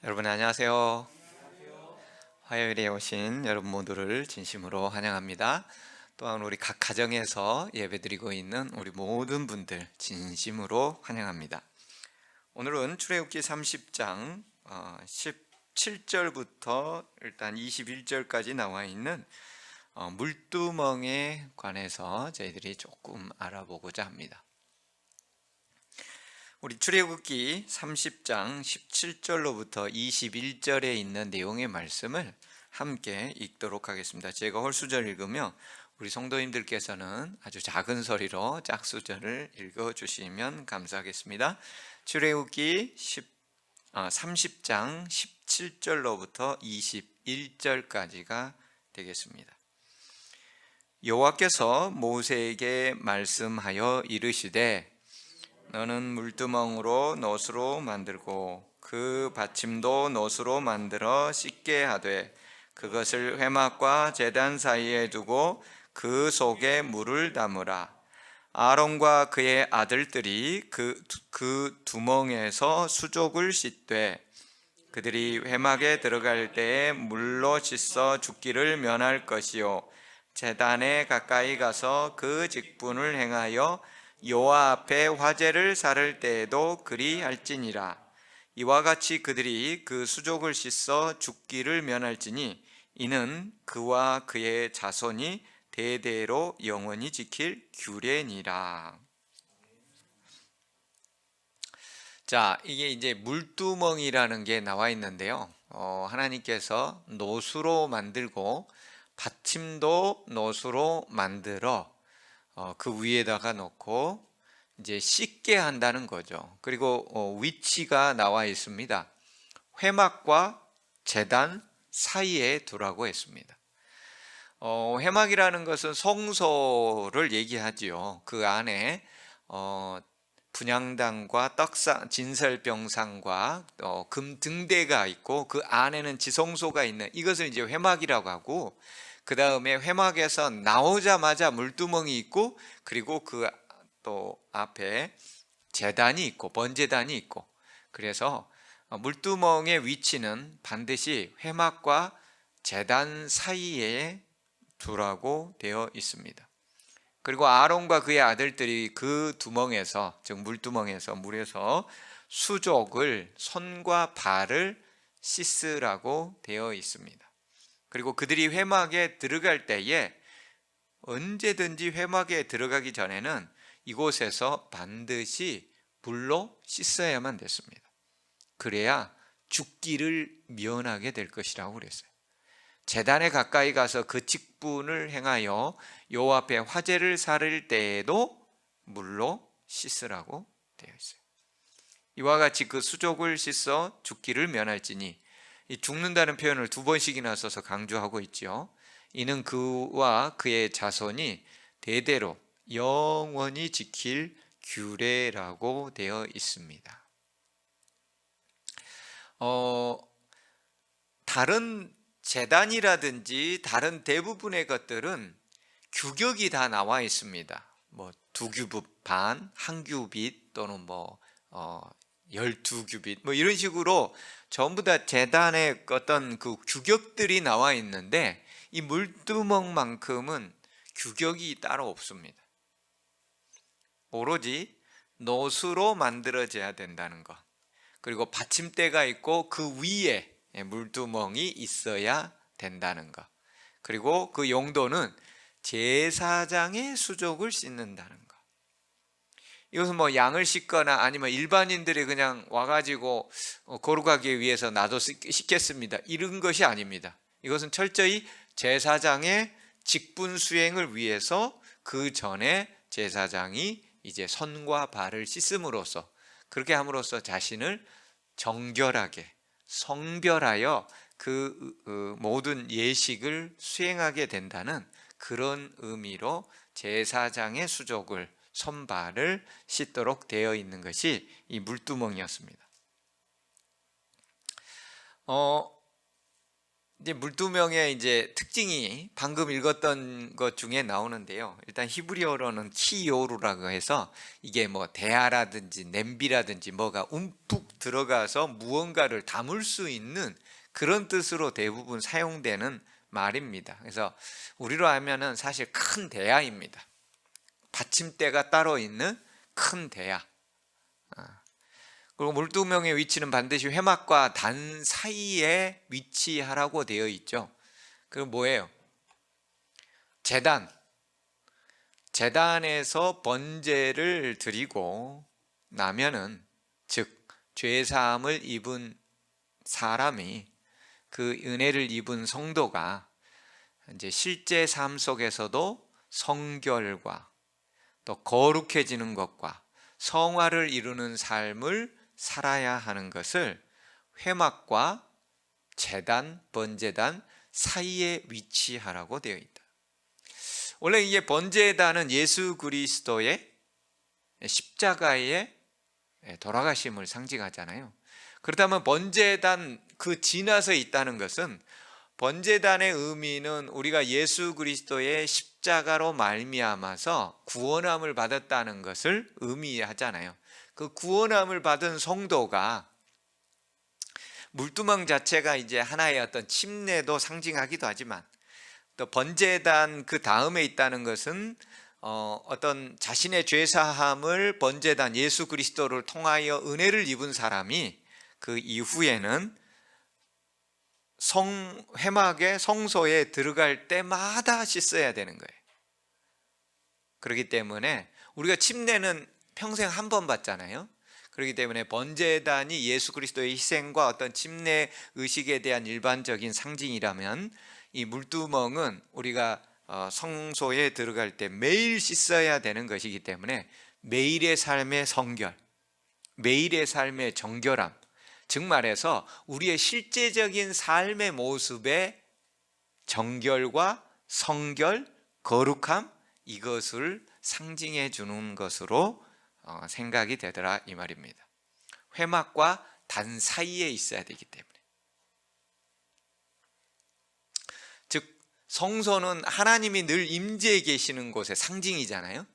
여러분 안녕하세요. 화요일에 오신 여러분 모두를 진심으로 환영합니다. 또한 우리 각 가정에서 예배드리고 있는 우리 모든 분들 진심으로 환영합니다. 오늘은 출애굽기 30장 17절부터 일단 21절까지 나와 있는 물두멍에 관해서 저희들이 조금 알아보고자 합니다. 우리 출애굽기 30장 17절로부터 21절에 있는 내용의 말씀을 함께 읽도록 하겠습니다. 제가 홀수절 읽으며 우리 성도님들께서는 아주 작은 소리로 짝수절을 읽어주시면 감사하겠습니다. 출애굽기 30장 17절로부터 21절까지가 되겠습니다. 여호와께서 모세에게 말씀하여 이르시되 너는 물두멍으로 놋으로 만들고 그 받침도 놋으로 만들어 씻게 하되 그것을 회막과 제단 사이에 두고 그 속에 물을 담으라. 아론과 그의 아들들이 그 두멍에서 수족을 씻되 그들이 회막에 들어갈 때에 물로 씻어 죽기를 면할 것이요 제단에 가까이 가서 그 직분을 행하여 여호와 앞에 화제를 사를 때에도 그리할지니라. 이와 같이 그들이 그 수족을 씻어 죽기를 면할지니 이는 그와 그의 자손이 대대로 영원히 지킬 규례니라. 자, 이게 이제 물두멍이라는 게 나와 있는데요. 하나님께서 놋으로 만들고 받침도 놋으로 만들어 그 위에다가 놓고 이제 씻게 한다는 거죠. 그리고 위치가 나와 있습니다. 회막과 제단 사이에 두라고 했습니다. 회막이라는 것은 성소를 얘기하지요. 그 안에 분향단과 떡상, 진설병상과 금 등대가 있고 그 안에는 지성소가 있는 이것을 이제 회막이라고 하고, 그 다음에 회막에서 나오자마자 물두멍이 있고, 그리고 그 또 앞에 제단이 있고 번제단이 있고, 그래서 물두멍의 위치는 반드시 회막과 제단 사이에 두라고 되어 있습니다. 그리고 아론과 그의 아들들이 그 두멍에서, 즉 물두멍에서 물에서 수족을 손과 발을 씻으라고 되어 있습니다. 그리고 그들이 회막에 들어갈 때에 언제든지 회막에 들어가기 전에는 이곳에서 반드시 불로 씻어야만 됐습니다. 그래야 죽기를 면하게 될 것이라고 그랬어요. 제단에 가까이 가서 그 직분을 행하여 여호와 앞에 화제를 사를 때에도 물로 씻으라고 되어 있어요. 이와 같이 그 수족을 씻어 죽기를 면할지니, 이 죽는다는 표현을 두 번씩이나 써서 강조하고 있죠. 이는 그와 그의 자손이 대대로 영원히 지킬 규례라고 되어 있습니다. 다른 제단이라든지 다른 대부분의 것들은 규격이 다 나와 있습니다. 뭐 2규빗 반, 1규빗 또는 12규빗 뭐 이런 식으로 전부 다 제단의 어떤 그 규격들이 나와 있는데, 이 물두멍만큼은 규격이 따로 없습니다. 오로지 놋으로 만들어져야 된다는 것, 그리고 받침대가 있고 그 위에 물두멍이 있어야 된다는 것, 그리고 그 용도는 제사장의 수족을 씻는다는 것. 이것은 뭐 양을 씻거나 아니면 일반인들이 그냥 와가지고 거룩하기 위해서 나도 씻겠습니다, 이런 것이 아닙니다. 이것은 철저히 제사장의 직분 수행을 위해서 그 전에 제사장이 이제 손과 발을 씻음으로써, 그렇게 함으로써 자신을 정결하게 성별하여 그 모든 예식을 수행하게 된다는 그런 의미로 제사장의 수족을, 손발을 씻도록 되어 있는 것이 이 물두멍이었습니다. 이제 물두멍의 이제 특징이 방금 읽었던 것 중에 나오는데요. 일단 히브리어로는 키요루라고 해서 이게 뭐 대야라든지 냄비라든지 뭐가 움푹 들어가서 무언가를 담을 수 있는 그런 뜻으로 대부분 사용되는 말입니다. 그래서 우리로 하면은 사실 큰 대야입니다. 받침대가 따로 있는 큰 대야. 그리고 물두멍의 위치는 반드시 회막과 단 사이에 위치하라고 되어 있죠. 그럼 뭐예요? 제단에서 번제를 드리고 나면은, 즉 죄사함을 입은 사람이, 그 은혜를 입은 성도가 이제 실제 삶 속에서도 성결과 또 거룩해지는 것과 성화를 이루는 삶을 살아야 하는 것을 회막과 제단, 번제단 사이에 위치하라고 되어 있다. 원래 이게 번제단은 예수 그리스도의 십자가의 돌아가심을 상징하잖아요. 그렇다면 번제단 그 지나서 있다는 것은, 번제단의 의미는 우리가 예수 그리스도의 십자가로 말미암아서 구원함을 받았다는 것을 의미하잖아요. 그 구원함을 받은 성도가, 물두멍 자체가 이제 하나의 어떤 침례도 상징하기도 하지만, 또 번제단 그 다음에 있다는 것은 어떤 자신의 죄사함을 번제단 예수 그리스도를 통하여 은혜를 입은 사람이 그 이후에는 회막의 성소에 들어갈 때마다 씻어야 되는 거예요. 그렇기 때문에 우리가 침례는 평생 한 번 받잖아요. 그렇기 때문에 번제단이 예수 그리스도의 희생과 어떤 침례 의식에 대한 일반적인 상징이라면, 이 물두멍은 우리가 성소에 들어갈 때 매일 씻어야 되는 것이기 때문에 매일의 삶의 성결, 매일의 삶의 정결함, 즉 말해서 우리의 실제적인 삶의 모습의 정결과 성결, 거룩함, 이것을 상징해 주는 것으로 생각이 되더라 이 말입니다. 회막과 단 사이에 있어야 되기 때문에. 즉 성소는 하나님이 늘 임재해 계시는 곳의 상징이잖아요.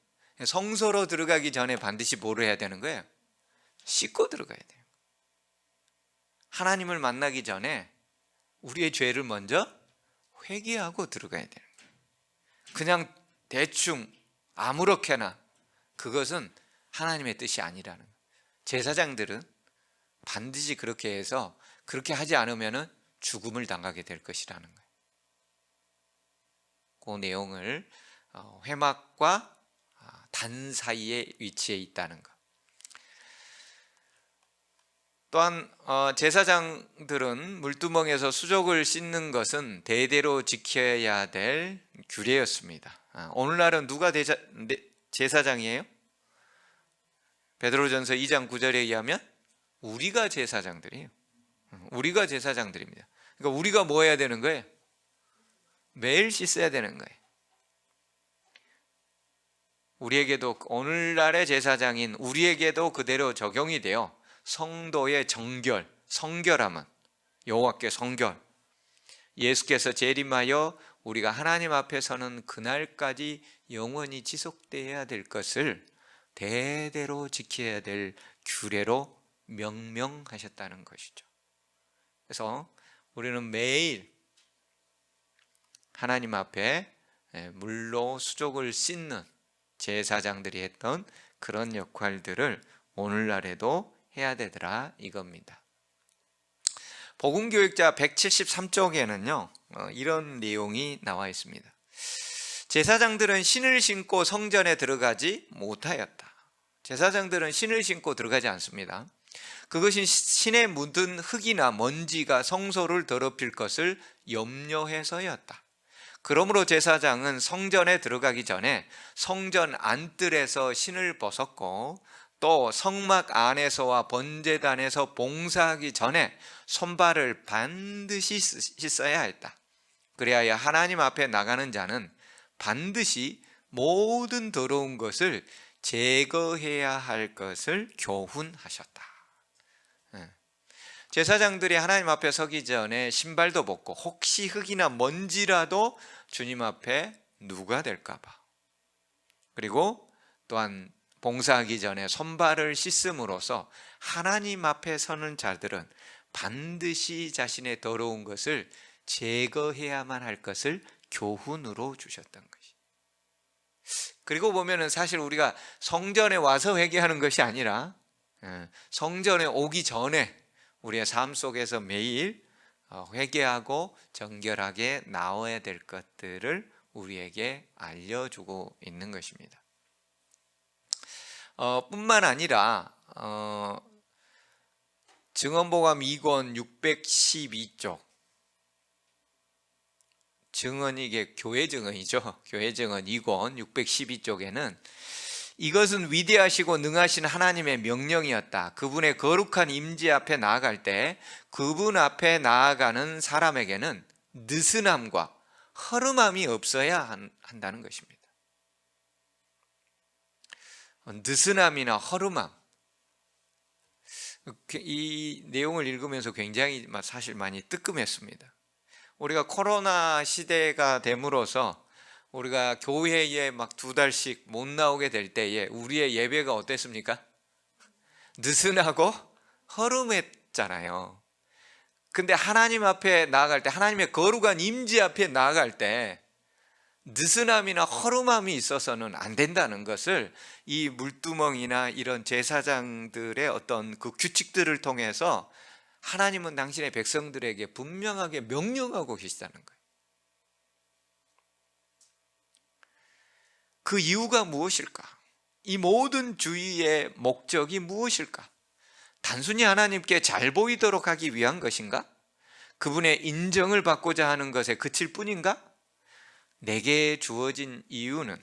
성소로 들어가기 전에 반드시 뭐를 해야 되는 거예요? 씻고 들어가야 돼요. 하나님을 만나기 전에 우리의 죄를 먼저 회개하고 들어가야 되는 거예요. 그냥 대충 아무렇게나, 그것은 하나님의 뜻이 아니라는 거예요. 제사장들은 반드시 그렇게 해서, 그렇게 하지 않으면 죽음을 당하게 될 것이라는 거예요. 그 내용을 회막과 단 사이에 위치해 있다는 것. 또한 제사장들은 물두멍에서 수족을 씻는 것은 대대로 지켜야 될 규례였습니다. 오늘날은 누가 제사장이에요? 베드로전서 2장 9절에 의하면 우리가 제사장들이에요. 우리가 제사장들입니다. 그러니까 우리가 뭐 해야 되는 거예요? 매일 씻어야 되는 거예요. 우리에게도, 오늘날의 제사장인 우리에게도 그대로 적용이 돼요. 성도의 정결, 성결함은 여호와께 성결, 예수께서 재림하여 우리가 하나님 앞에 서는 그날까지 영원히 지속되어야 될 것을 대대로 지켜야 될 규례로 명명하셨다는 것이죠. 그래서 우리는 매일 하나님 앞에 물로 수족을 씻는 제사장들이 했던 그런 역할들을 오늘날에도 해야 되더라 이겁니다. 복음교육자 173쪽에는요 이런 내용이 나와 있습니다. 제사장들은 신을 신고 성전에 들어가지 못하였다. 제사장들은 신을 신고 들어가지 않습니다. 그것이 신에 묻은 흙이나 먼지가 성소를 더럽힐 것을 염려해서였다. 그러므로 제사장은 성전에 들어가기 전에 성전 안뜰에서 신을 벗었고, 또 성막 안에서와 번제단에서 봉사하기 전에 손발을 반드시 씻어야 했다. 그래야 하나님 앞에 나가는 자는 반드시 모든 더러운 것을 제거해야 할 것을 교훈하셨다. 제사장들이 하나님 앞에 서기 전에 신발도 벗고 혹시 흙이나 먼지라도 주님 앞에 누가 될까 봐, 그리고 또한 봉사하기 전에 손발을 씻음으로써 하나님 앞에 서는 자들은 반드시 자신의 더러운 것을 제거해야만 할 것을 교훈으로 주셨던 것이. 그리고 보면은 사실 우리가 성전에 와서 회개하는 것이 아니라 성전에 오기 전에 우리의 삶 속에서 매일 회개하고 정결하게 나와야 될 것들을 우리에게 알려주고 있는 것입니다. 뿐만 아니라 증언보감 2권 612쪽, 증언, 이게 교회 증언이죠. 교회 증언 2권 612쪽에는 이것은 위대하시고 능하신 하나님의 명령이었다. 그분의 거룩한 임재 앞에 나아갈 때 그분 앞에 나아가는 사람에게는 느슨함과 허름함이 없어야 한다는 것입니다. 느슨함이나 허름함, 이 내용을 읽으면서 굉장히 사실 많이 뜨끔했습니다. 우리가 코로나 시대가 됨으로써 우리가 교회에 막 2달씩 못 나오게 될 때에 우리의 예배가 어땠습니까? 느슨하고 허름했잖아요. 근데 하나님 앞에 나아갈 때, 하나님의 거룩한 임재 앞에 나아갈 때 느슨함이나 허름함이 있어서는 안 된다는 것을 이 물두멍이나 이런 제사장들의 어떤 그 규칙들을 통해서 하나님은 당신의 백성들에게 분명하게 명령하고 계시다는 거예요. 그 이유가 무엇일까? 이 모든 주의의 목적이 무엇일까? 단순히 하나님께 잘 보이도록 하기 위한 것인가? 그분의 인정을 받고자 하는 것에 그칠 뿐인가? 내게 주어진 이유는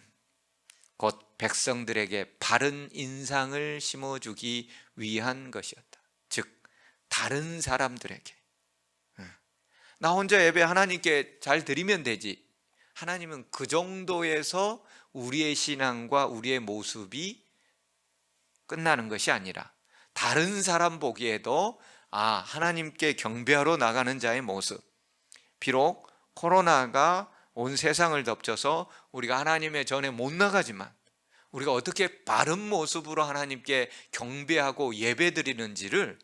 곧 백성들에게 바른 인상을 심어주기 위한 것이었다. 즉 다른 사람들에게, 나 혼자 예배 하나님께 잘 드리면 되지, 하나님은 그 정도에서 우리의 신앙과 우리의 모습이 끝나는 것이 아니라 다른 사람 보기에도 하나님께 경배하러 나가는 자의 모습, 비록 코로나가 온 세상을 덮쳐서 우리가 하나님의 전에 못 나가지만 우리가 어떻게 바른 모습으로 하나님께 경배하고 예배 드리는지를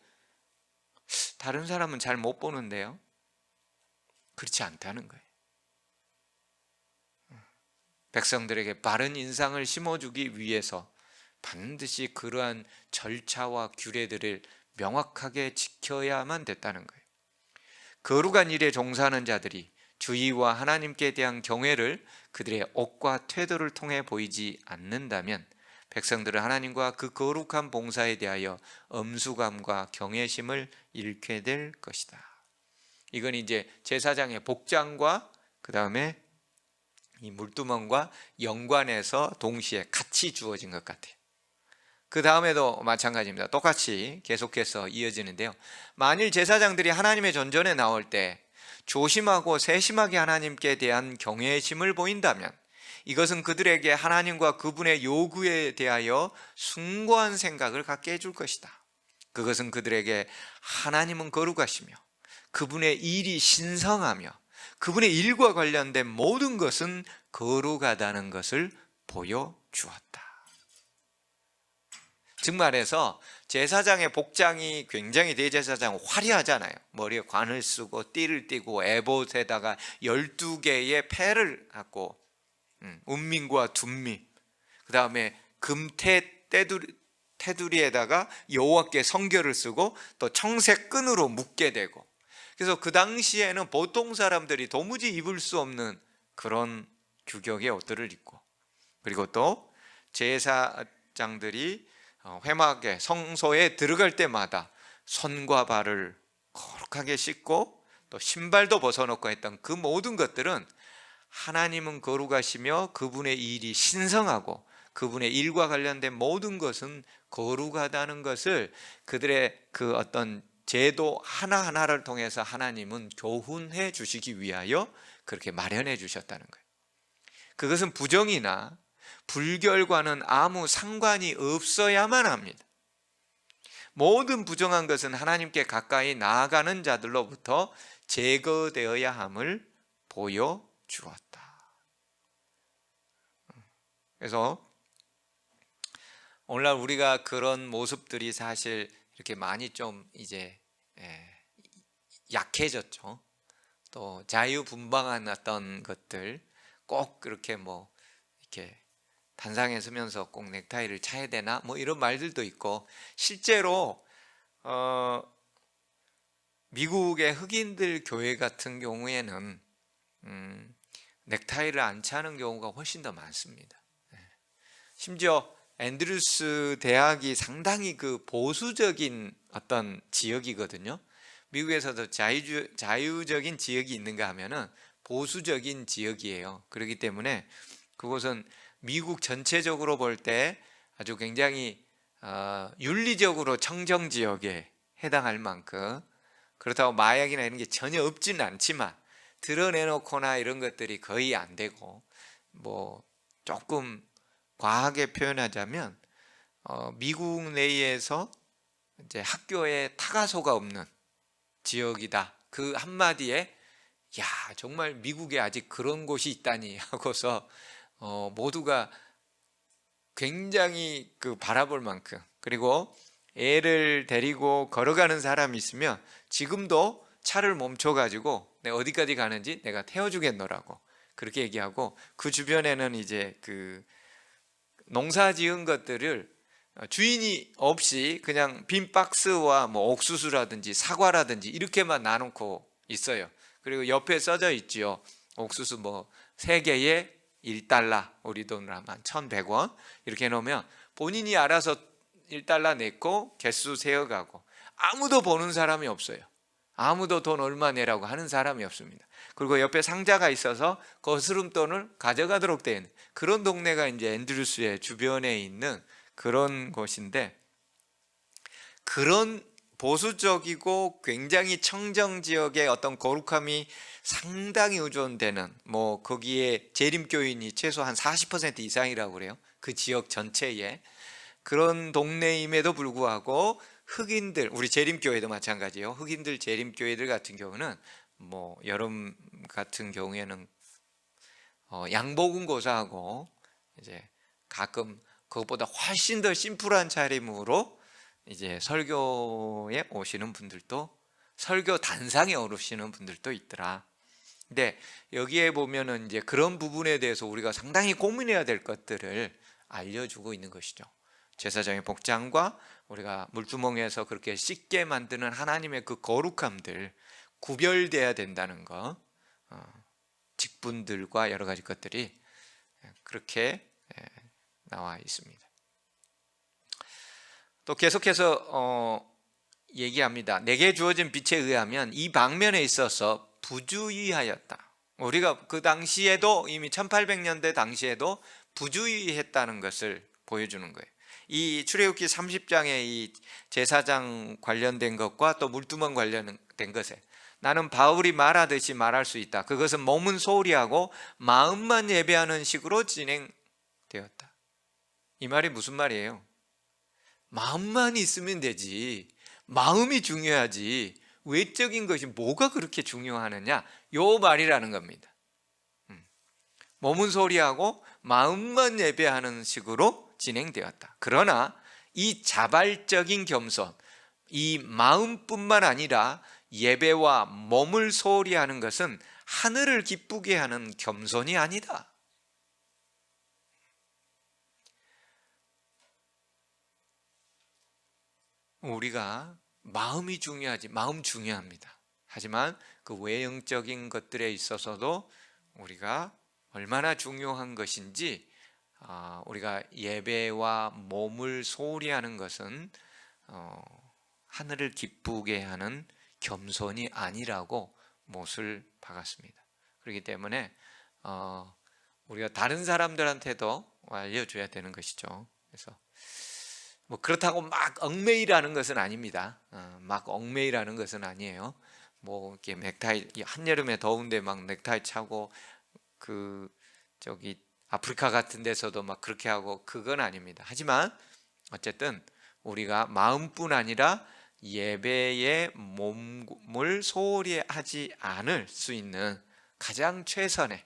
다른 사람은 잘 못 보는데요, 그렇지 않다는 거예요. 백성들에게 바른 인상을 심어주기 위해서 반드시 그러한 절차와 규례들을 명확하게 지켜야만 됐다는 거예요. 거룩한 일에 종사하는 자들이 주의와 하나님께 대한 경외를 그들의 옷과 태도를 통해 보이지 않는다면 백성들은 하나님과 그 거룩한 봉사에 대하여 엄수감과 경외심을 잃게 될 것이다. 이건 이제 제사장의 복장과 그 다음에 이 물두멍과 연관해서 동시에 같이 주어진 것 같아요. 그 다음에도 마찬가지입니다. 똑같이 계속해서 이어지는데요, 만일 제사장들이 하나님의 전전에 나올 때 조심하고 세심하게 하나님께 대한 경외심을 보인다면 이것은 그들에게 하나님과 그분의 요구에 대하여 숭고한 생각을 갖게 해줄 것이다. 그것은 그들에게 하나님은 거룩하시며 그분의 일이 신성하며 그분의 일과 관련된 모든 것은 거룩하다는 것을 보여주었다. 즉 말해서 제사장의 복장이 굉장히 대제사장은 화려하잖아요. 머리에 관을 쓰고 띠를 띠고 에봇에다가 12개의 패를 갖고 운민과 둔민, 그 다음에 금태 테두리에다가 여호와께 성결을 쓰고 또 청색 끈으로 묶게 되고, 그래서 그 당시에는 보통 사람들이 도무지 입을 수 없는 그런 규격의 옷들을 입고, 그리고 또 제사장들이 회막에 성소에 들어갈 때마다 손과 발을 거룩하게 씻고 또 신발도 벗어놓고 했던 그 모든 것들은 하나님은 거룩하시며 그분의 일이 신성하고 그분의 일과 관련된 모든 것은 거룩하다는 것을 그들의 그 어떤 제도 하나하나를 통해서 하나님은 교훈해 주시기 위하여 그렇게 마련해 주셨다는 거예요. 그것은 부정이나 불결과는 아무 상관이 없어야만 합니다. 모든 부정한 것은 하나님께 가까이 나아가는 자들로부터 제거되어야 함을 보여주었다. 그래서 오늘날 우리가 그런 모습들이 사실 이렇게 많이 좀 이제 약해졌죠. 또 자유분방한 어떤 것들, 꼭 그렇게 뭐 이렇게 단상에 서면서 꼭 넥타이를 차야 되나 뭐 이런 말들도 있고, 실제로 미국의 흑인들 교회 같은 경우에는 넥타이를 안 차는 경우가 훨씬 더 많습니다. 심지어 앤드루스 대학이 상당히 그 보수적인 어떤 지역이거든요. 미국에서도 자유적인 지역이 있는가 하면은 보수적인 지역이에요. 그렇기 때문에 그곳은 미국 전체적으로 볼 때 아주 굉장히 윤리적으로 청정 지역에 해당할 만큼, 그렇다고 마약이나 이런 게 전혀 없지는 않지만 드러내놓거나 이런 것들이 거의 안 되고, 뭐 조금 과하게 표현하자면 미국 내에서 이제 학교에 타가소가 없는 지역이다, 그 한마디에 야, 정말 미국에 아직 그런 곳이 있다니 하고서 모두가 굉장히 그 바라볼 만큼, 그리고 애를 데리고 걸어가는 사람이 있으면 지금도 차를 멈춰가지고 내가 어디까지 가는지 내가 태워주겠노라고 그렇게 얘기하고, 그 주변에는 이제 그 농사 지은 것들을 주인이 없이 그냥 빈 박스와 뭐 옥수수라든지 사과라든지 이렇게만 놔놓고 있어요. 그리고 옆에 써져 있지요. 옥수수 뭐 3개에 $1, 우리 돈으로 하면 1,100원 이렇게 해놓으면 본인이 알아서 $1 냈고 개수 세어가고, 아무도 보는 사람이 없어요. 아무도 돈 얼마 내라고 하는 사람이 없습니다. 그리고 옆에 상자가 있어서 거스름돈을 가져가도록 되어 있는 그런 동네가 이제 앤드루스의 주변에 있는 그런 곳인데, 그런 보수적이고 굉장히 청정 지역의 어떤 거룩함이 상당히 의존되는, 뭐 거기에 재림교인이 최소 한 40% 이상이라고 그래요. 그 지역 전체에. 그런 동네임에도 불구하고 흑인들, 우리 재림교회도 마찬가지예요. 흑인들 재림교회들 같은 경우는 뭐 여름 같은 경우에는 양복은 고사하고 이제 가끔 그것보다 훨씬 더 심플한 차림으로 이제 설교에 오시는 분들도, 설교 단상에 오르시는 분들도 있더라. 근데 여기에 보면은 이제 그런 부분에 대해서 우리가 상당히 고민해야 될 것들을 알려주고 있는 것이죠. 제사장의 복장과 우리가 물두멍에서 그렇게 씻게 만드는 하나님의 그 거룩함들, 구별돼야 된다는 거, 직분들과 여러 가지 것들이 그렇게 나와 있습니다. 또 계속해서 얘기합니다. 내게 주어진 빛에 의하면 이 방면에 있어서 부주의하였다. 우리가 그 당시에도, 이미 1800년대 당시에도 부주의했다는 것을 보여주는 거예요. 이 출애굽기 30장의 이 제사장 관련된 것과 또 물두멍 관련된 것에 나는 바울이 말하듯이 말할 수 있다. 그것은 몸은 소홀히하고 마음만 예배하는 식으로 진행되었다. 이 말이 무슨 말이에요? 마음만 있으면 되지, 마음이 중요하지 외적인 것이 뭐가 그렇게 중요하느냐, 요 말이라는 겁니다. 몸은 소홀히하고 마음만 예배하는 식으로 진행되었다. 그러나 이 자발적인 겸손, 이 마음뿐만 아니라 예배와 몸을 소홀히 하는 것은 하늘을 기쁘게 하는 겸손이 아니다. 우리가 마음이 중요하지, 마음 중요합니다. 하지만 그 외형적인 것들에 있어서도 우리가 얼마나 중요한 것인지, 우리가 예배와 몸을 소홀히 하는 것은 하늘을 기쁘게 하는 겸손이 아니라고 못을 박았습니다. 그렇기 때문에 우리가 다른 사람들한테도 알려줘야 되는 것이죠. 그래서 뭐 그렇다고 막 얽매이라는 것은 아닙니다. 막 얽매이라는 것은 아니에요. 뭐 이렇게 넥타이, 한여름에 더운데 막 넥타이 차고 그 저기 아프리카 같은 데서도 막 그렇게 하고, 그건 아닙니다. 하지만 어쨌든 우리가 마음뿐 아니라 예배의 몸을 소홀히 하지 않을 수 있는 가장 최선의,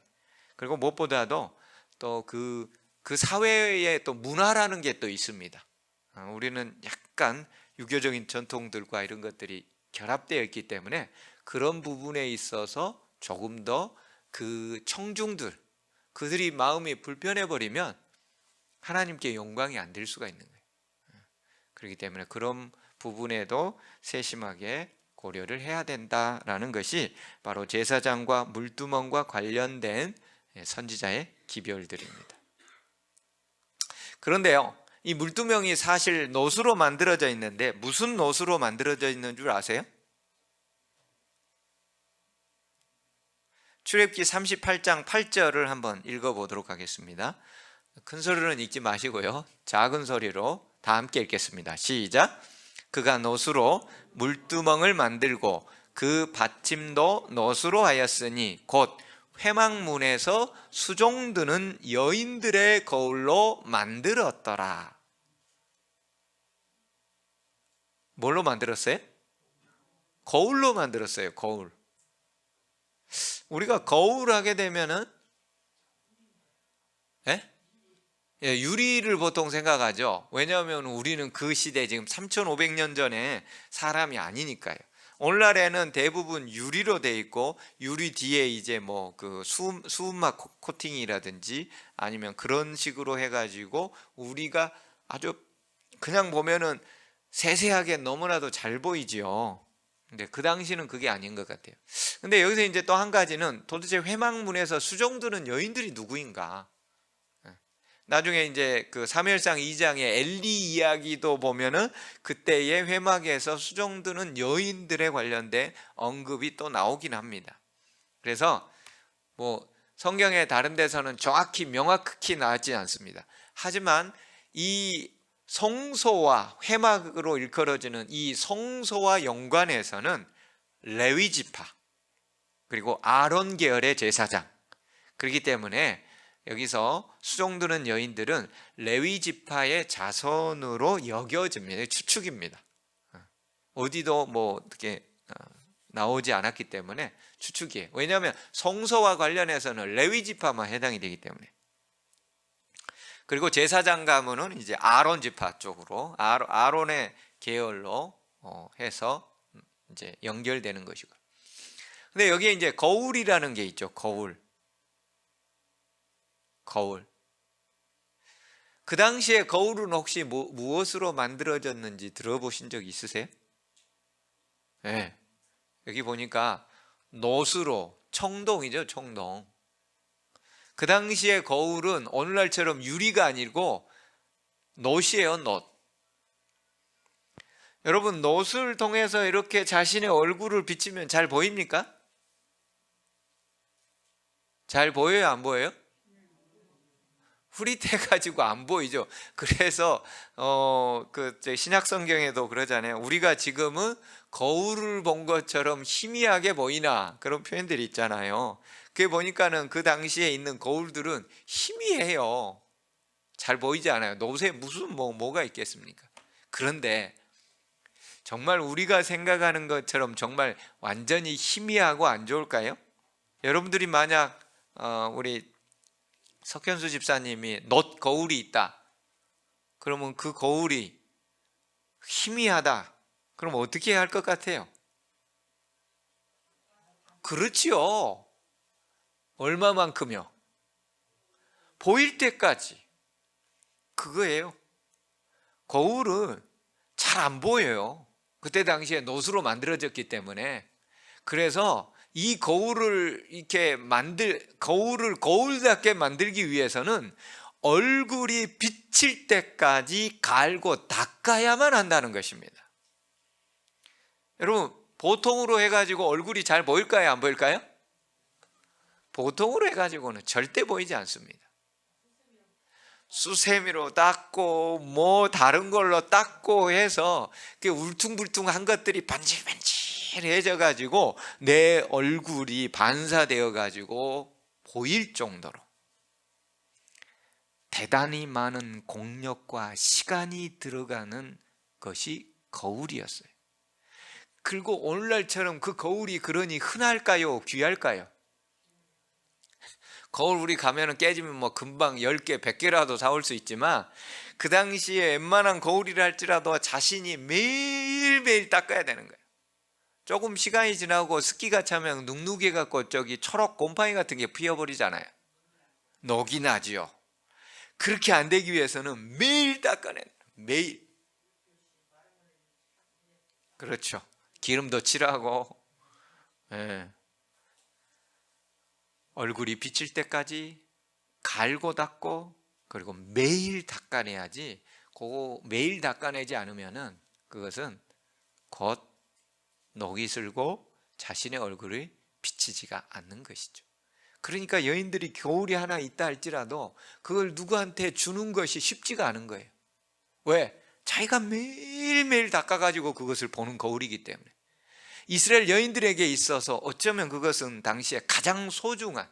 그리고 무엇보다도 또 그 사회의 또 문화라는 게 또 있습니다. 우리는 약간 유교적인 전통들과 이런 것들이 결합되어 있기 때문에 그런 부분에 있어서 조금 더 그 청중들, 그들이 마음이 불편해 버리면 하나님께 영광이 안 될 수가 있는 거예요. 그렇기 때문에 그런 부분에도 세심하게 고려를 해야 된다라는 것이 바로 제사장과 물두멍과 관련된 선지자의 기별들입니다. 그런데요, 이 물두멍이 사실 놋으로 만들어져 있는데 무슨 놋으로 만들어져 있는 줄 아세요? 출애굽기 38장 8절을 한번 읽어보도록 하겠습니다. 큰 소리로는 읽지 마시고요, 작은 소리로 다 함께 읽겠습니다. 시작. 그가 놋으로 물두멍을 만들고 그 받침도 놋으로 하였으니 곧 회막문에서 수종드는 여인들의 거울로 만들었더라. 뭘로 만들었어요? 거울로 만들었어요. 거울. 우리가 거울 하게 되면은 유리를 보통 생각하죠. 왜냐하면 우리는 그 시대, 지금 3500년 전에 사람이 아니니까요. 오늘날에는 대부분 유리로 돼 있고 유리 뒤에 이제 뭐 그 수음막 코팅이라든지 아니면 그런 식으로 해가지고 우리가 아주 그냥 보면은 세세하게 너무나도 잘 보이지요. 근데 그 당시는 그게 아닌 것 같아요. 근데 여기서 이제 또 한 가지는 도대체 회막문에서 수종드는 여인들이 누구인가? 나중에 이제 그 사무엘상 2장의 엘리 이야기도 보면은 그때의 회막에서 수종드는 여인들에 관련된 언급이 또 나오긴 합니다. 그래서 뭐 성경의 다른 데서는 정확히 명확히 나왔지 않습니다. 하지만 이 성소와 회막으로 일컬어지는 이 성소와 연관해서는 레위 지파 그리고 아론 계열의 제사장, 그렇기 때문에 여기서 수종드는 여인들은 레위 지파의 자손으로 여겨집니다. 추측입니다. 어디도 뭐 어떻게 나오지 않았기 때문에 추측이에요. 왜냐하면 성소와 관련해서는 레위 지파만 해당이 되기 때문에. 그리고 제사장 가문은 이제 아론 지파 쪽으로 아론의 계열로 해서 이제 연결되는 것이고. 근데 여기에 이제 거울이라는 게 있죠. 거울. 그 당시에 거울은 혹시 무엇으로 만들어졌는지 들어보신 적 있으세요? 네. 여기 보니까 놋으로, 청동이죠, 청동. 그 당시에 거울은 오늘날처럼 유리가 아니고 놋이에요, 놋. 여러분, 놋을 통해서 이렇게 자신의 얼굴을 비치면 잘 보입니까? 잘 보여요, 안 보여요? 흐릿해가지고 안 보이죠. 그래서 그 신약 성경에도 그러잖아요. 우리가 지금은 거울을 본 것처럼 희미하게 보이나, 그런 표현들이 있잖아요. 그게 보니까는 그 당시에 있는 거울들은 희미해요. 잘 보이지 않아요. 놋에 무슨 뭐가 있겠습니까? 그런데 정말 우리가 생각하는 것처럼 정말 완전히 희미하고 안 좋을까요? 여러분들이 만약 우리 석현수 집사님이 놋 거울이 있다, 그러면 그 거울이 희미하다, 그럼 어떻게 해야 할 것 같아요? 그렇지요. 얼마만큼요? 보일 때까지. 그거예요. 거울은 잘 안 보여요. 그때 당시에 놋으로 만들어졌기 때문에. 그래서 이 거울을 이렇게 거울을 거울답게 만들기 위해서는 얼굴이 비칠 때까지 갈고 닦아야만 한다는 것입니다. 여러분, 보통으로 해가지고 얼굴이 잘 보일까요, 안 보일까요? 보통으로 해가지고는 절대 보이지 않습니다. 수세미로 닦고 뭐 다른 걸로 닦고 해서 그 울퉁불퉁한 것들이 반질반질해져 가지고 내 얼굴이 반사되어 가지고 보일 정도로 대단히 많은 공력과 시간이 들어가는 것이 거울이었어요. 그리고 오늘날처럼 그 거울이 그러니 흔할까요? 귀할까요? 거울 우리 가면은 깨지면 뭐 금방 10개, 100개라도 사올 수 있지만 그 당시에 웬만한 거울이라 할지라도 자신이 매일매일 닦아야 되는 거예요. 조금 시간이 지나고 습기가 차면 눅눅해 갖고 저기 초록 곰팡이 같은 게 피어버리잖아요. 녹이 나지요. 그렇게 안 되기 위해서는 매일 닦아내는 거예요. 매일. 그렇죠. 기름도 칠하고, 예. 얼굴이 비칠 때까지 갈고 닦고, 그리고 매일 닦아내야지. 그거 매일 닦아내지 않으면은 그것은 곧 녹이 슬고 자신의 얼굴이 비치지가 않는 것이죠. 그러니까 여인들이 거울이 하나 있다 할지라도 그걸 누구한테 주는 것이 쉽지가 않은 거예요. 왜? 자기가 매일매일 닦아가지고 그것을 보는 거울이기 때문에. 이스라엘 여인들에게 있어서 어쩌면 그것은 당시에 가장 소중한,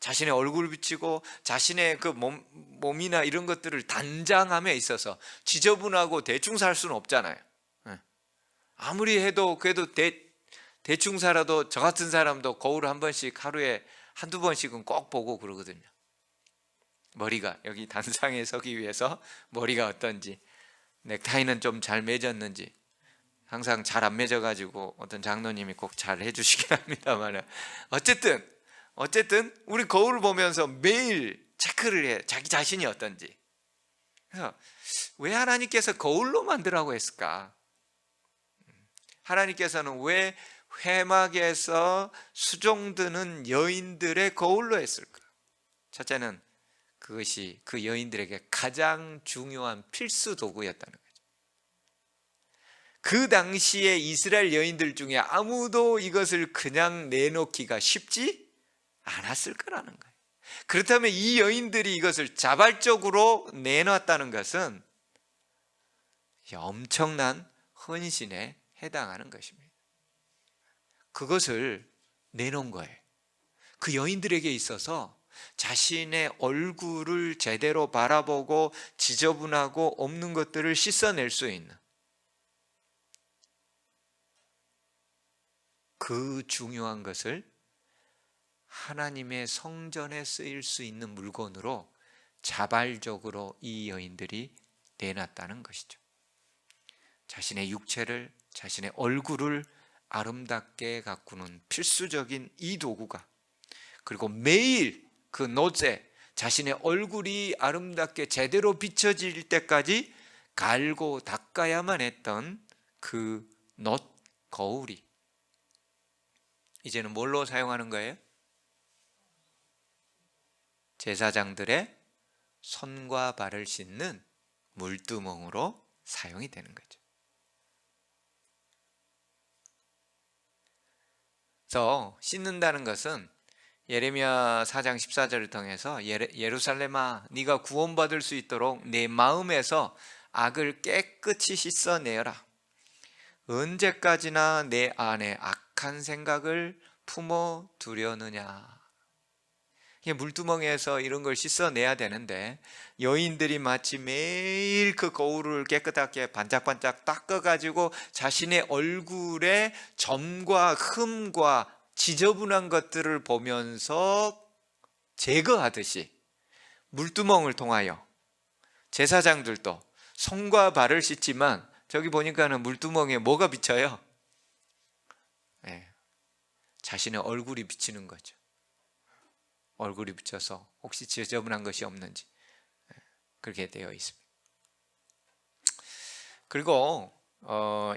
자신의 얼굴을 비치고 자신의 그 몸이나 이런 것들을 단장함에 있어서 지저분하고 대충 살 수는 없잖아요. 아무리 해도 그래도 대충 살아도 저 같은 사람도 거울 한 번씩 하루에 한두 번씩은 꼭 보고 그러거든요. 머리가 여기 단상에 서기 위해서 머리가 어떤지, 넥타이는 좀 잘 맺었는지, 항상 잘 안 맺어가지고 어떤 장로님이 꼭 잘 해주시긴 합니다만, 어쨌든 우리 거울을 보면서 매일 체크를 해. 자기 자신이 어떤지. 그래서 왜 하나님께서 거울로 만들라고 했을까? 하나님께서는 왜 회막에서 수종드는 여인들의 거울로 했을까? 첫째는 그것이 그 여인들에게 가장 중요한 필수 도구였다는 거죠. 그 당시에 이스라엘 여인들 중에 아무도 이것을 그냥 내놓기가 쉽지 않았을 거라는 거예요. 그렇다면 이 여인들이 이것을 자발적으로 내놨다는 것은 엄청난 헌신에 해당하는 것입니다. 그것을 내놓은 거예요. 그 여인들에게 있어서 자신의 얼굴을 제대로 바라보고 지저분하고 없는 것들을 씻어낼 수 있는 그 중요한 것을 하나님의 성전에 쓰일 수 있는 물건으로 자발적으로 이 여인들이 내놨다는 것이죠. 자신의 육체를, 자신의 얼굴을 아름답게 가꾸는 필수적인 이 도구가, 그리고 매일 그 노제, 자신의 얼굴이 아름답게 제대로 비춰질 때까지 갈고 닦아야만 했던 그 놋 거울이 이제는 뭘로 사용하는 거예요? 제사장들의 손과 발을 씻는 물두멍으로 사용이 되는 거죠. 그래서 씻는다는 것은 예레미야 4장 14절을 통해서 예루살렘아 네가 구원받을 수 있도록 내 마음에서 악을 깨끗이 씻어내어라. 언제까지나 내 안에 악한 생각을 품어 두려느냐. 물두멍에서 이런 걸 씻어내야 되는데 여인들이 마치 매일 그 거울을 깨끗하게 반짝반짝 닦아가지고 자신의 얼굴에 점과 흠과 지저분한 것들을 보면서 제거하듯이 물두멍을 통하여 제사장들도 손과 발을 씻지만 저기 보니까는 물두멍에 뭐가 비쳐요? 자신의 얼굴이 비치는 거죠. 얼굴이 비쳐서 혹시 지저분한 것이 없는지 그렇게 되어 있습니다. 그리고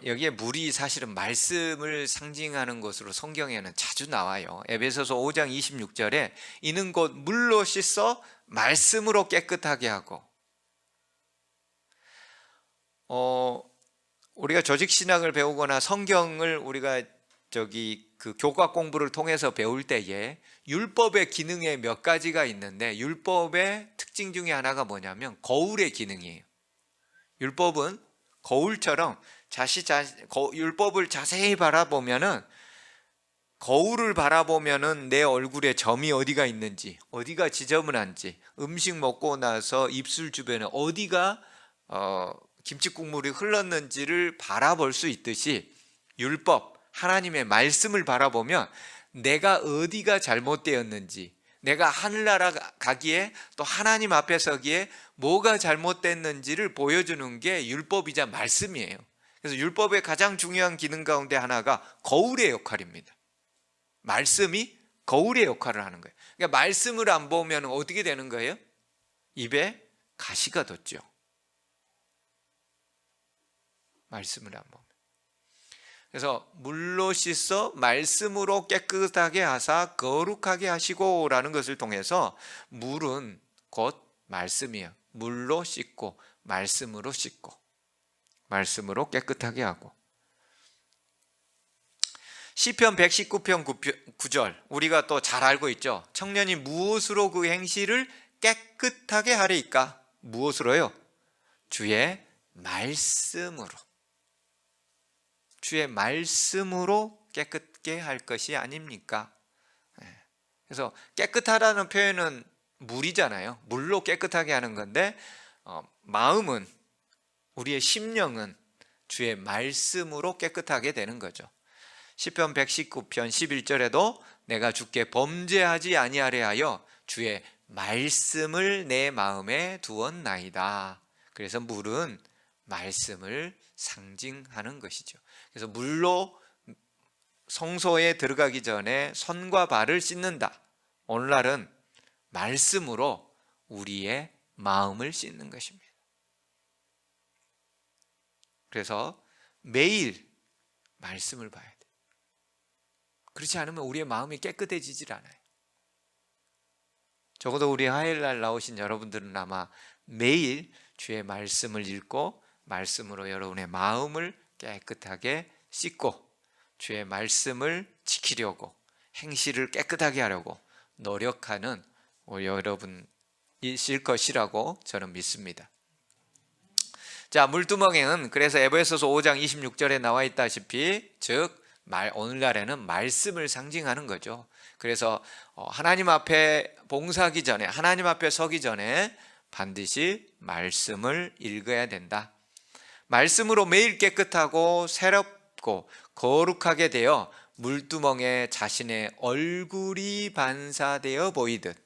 여기에 물이 사실은 말씀을 상징하는 것으로 성경에는 자주 나와요. 에베소서 5장 26절에 이는 곧 물로 씻어 말씀으로 깨끗하게 하고, 우리가 조직신학을 배우거나 성경을 우리가 그 교과 공부를 통해서 배울 때에 율법의 기능에 몇 가지가 있는데 율법의 특징 중에 하나가 뭐냐면 거울의 기능이에요. 율법은 거울처럼 율법을 자세히 바라보면은, 거울을 바라보면은 내 얼굴에 점이 어디가 있는지, 어디가 지저분한지, 음식 먹고 나서 입술 주변에 어디가 김치 국물이 흘렀는지를 바라볼 수 있듯이 율법, 하나님의 말씀을 바라보면 내가 어디가 잘못되었는지, 내가 하늘나라 가기에 또 하나님 앞에 서기에 뭐가 잘못됐는지를 보여주는 게 율법이자 말씀이에요. 그래서 율법의 가장 중요한 기능 가운데 하나가 거울의 역할입니다. 말씀이 거울의 역할을 하는 거예요. 그러니까 말씀을 안 보면 어떻게 되는 거예요? 입에 가시가 돋죠. 말씀을 안 보면. 그래서 물로 씻어 말씀으로 깨끗하게 하사 거룩하게 하시고 라는 것을 통해서 물은 곧 말씀이에요. 물로 씻고 말씀으로 씻고 말씀으로 깨끗하게 하고. 시편 119편 9절 우리가 또 잘 알고 있죠. 청년이 무엇으로 그 행실을 깨끗하게 하리이까? 무엇으로요? 주의 말씀으로. 주의 말씀으로 깨끗게 할 것이 아닙니까? 그래서 깨끗하다는 표현은 물이잖아요. 물로 깨끗하게 하는 건데 마음은, 우리의 심령은 주의 말씀으로 깨끗하게 되는 거죠. 시편 119편 11절에도 내가 주께 범죄하지 아니하려 하여 주의 말씀을 내 마음에 두었나이다. 그래서 물은 말씀을 상징하는 것이죠. 그래서 물로 성소에 들어가기 전에 손과 발을 씻는다. 오늘날은 말씀으로 우리의 마음을 씻는 것입니다. 그래서 매일 말씀을 봐야 돼요. 그렇지 않으면 우리의 마음이 깨끗해지질 않아요. 적어도 우리 화요일날 나오신 여러분들은 아마 매일 주의 말씀을 읽고 말씀으로 여러분의 마음을 깨끗하게 씻고 주의 말씀을 지키려고, 행실을 깨끗하게 하려고 노력하는 여러분이실 것이라고 저는 믿습니다. 자, 물두멍에는 그래서 에베소서 5장 26절에 나와 있다시피 즉 오늘날에는 말씀을 상징하는 거죠. 그래서 하나님 앞에 봉사하기 전에, 하나님 앞에 서기 전에 반드시 말씀을 읽어야 된다. 말씀으로 매일 깨끗하고 새롭고 거룩하게 되어 물두멍에 자신의 얼굴이 반사되어 보이듯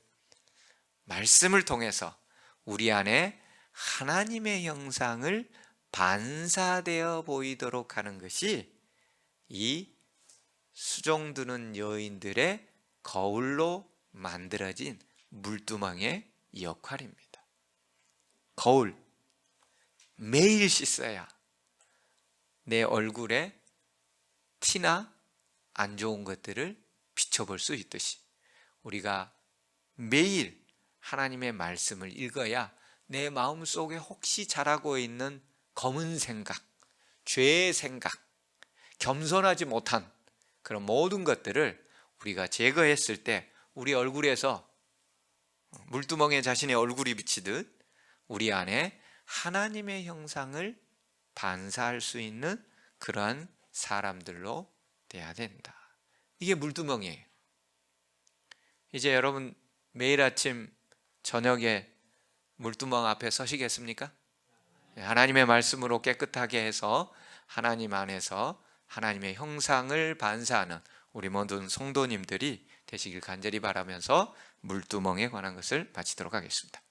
말씀을 통해서 우리 안에 하나님의 형상을 반사되어 보이도록 하는 것이 이 수종드는 여인들의 거울로 만들어진 물두멍의 역할입니다. 거울, 매일 씻어야 내 얼굴에 티나 안 좋은 것들을 비춰볼 수 있듯이 우리가 매일 하나님의 말씀을 읽어야 내 마음속에 혹시 자라고 있는 검은 생각, 죄의 생각, 겸손하지 못한 그런 모든 것들을 우리가 제거했을 때 우리 얼굴에서 물두멍에 자신의 얼굴이 비치듯 우리 안에 하나님의 형상을 반사할 수 있는 그러한 사람들로 돼야 된다. 이게 물두멍이에요. 이제 여러분 매일 아침 저녁에 물두멍 앞에 서시겠습니까? 하나님의 말씀으로 깨끗하게 해서 하나님 안에서 하나님의 형상을 반사하는 우리 모든 성도님들이 되시길 간절히 바라면서 물두멍에 관한 것을 마치도록 하겠습니다.